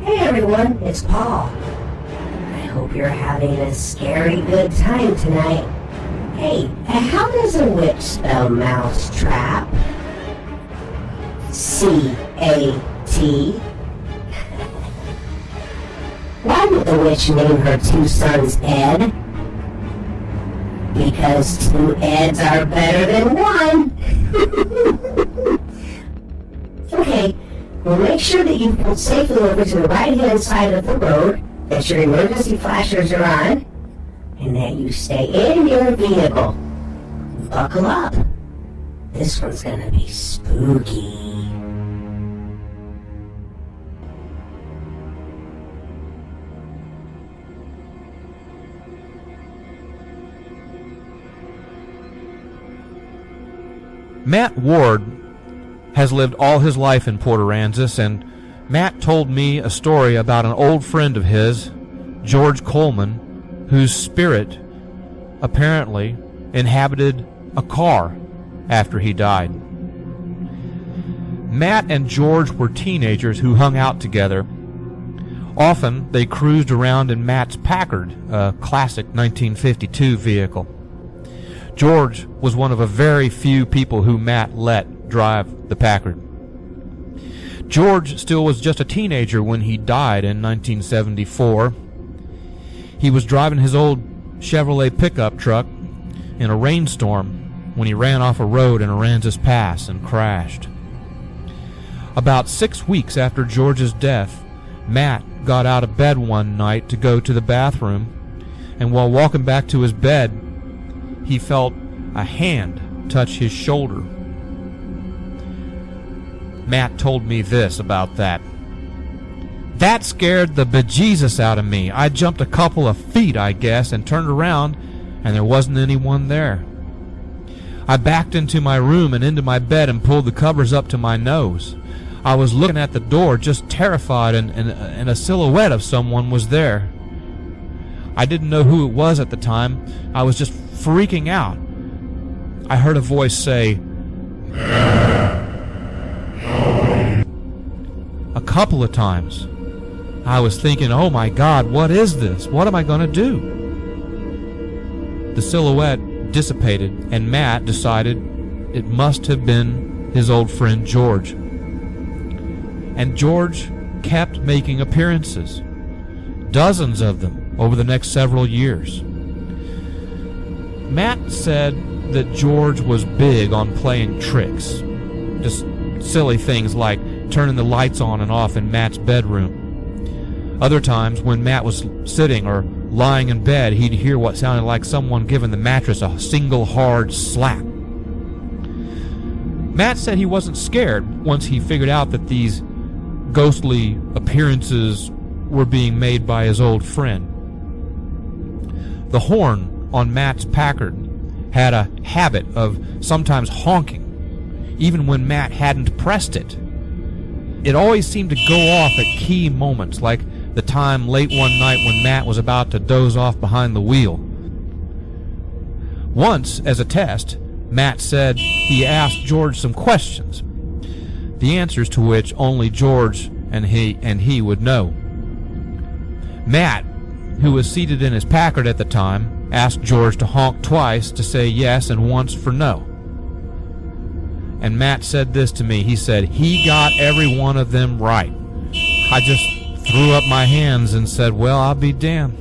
Hey everyone, it's Paul. I hope you're having a scary good time tonight. Hey, how does a witch spell mousetrap? C-A-T. Why would the witch name her two sons Ed? Because two Eds are better than one. Okay, well make sure that you pull safely over to the right-hand side of the road, that your emergency flashers are on, and that you stay in your vehicle. Buckle up. This one's gonna be spooky. Matt Ward has lived all his life in Port Aransas, and Matt told me a story about an old friend of his, George Coleman, whose spirit apparently inhabited a car after he died. Matt and George were teenagers who hung out together. Often they cruised around in Matt's Packard, a classic 1952 vehicle. George was one of a very few people who Matt let drive the Packard. George still was just a teenager when he died in 1974. He was driving his old Chevrolet pickup truck in a rainstorm when he ran off a road in Aransas Pass and crashed. About 6 weeks after George's death, Matt got out of bed one night to go to the bathroom, and while walking back to his bed, he felt a hand touch his shoulder. Matt told me this about that. That scared the bejesus out of me. I jumped a couple of feet, I guess, and turned around, and there wasn't anyone there. I backed into my room and into my bed and pulled the covers up to my nose. I was looking at the door, just terrified, and a silhouette of someone was there. I didn't know who it was at the time. I was just freaking out. I heard a voice say, a couple of times. I was thinking, oh my God, what is this? What am I going to do? The silhouette dissipated, and Matt decided it must have been his old friend George. And George kept making appearances, dozens of them over the next several years. Matt said that George was big on playing tricks, just silly things like turning the lights on and off in Matt's bedroom. Other times, when Matt was sitting or lying in bed, he'd hear what sounded like someone giving the mattress a single hard slap. Matt said he wasn't scared once he figured out that these ghostly appearances were being made by his old friend. The horn on Matt's Packard had a habit of sometimes honking, even when Matt hadn't pressed it. It always seemed to go off at key moments, like the time late one night when Matt was about to doze off behind the wheel. Once, as a test, Matt said he asked George some questions, the answers to which only George and he would know. Matt, who was seated in his Packard at the time, asked George to honk twice to say yes and once for no. And Matt said this to me. He said, he got every one of them right. I just threw up my hands and said, well, I'll be damned.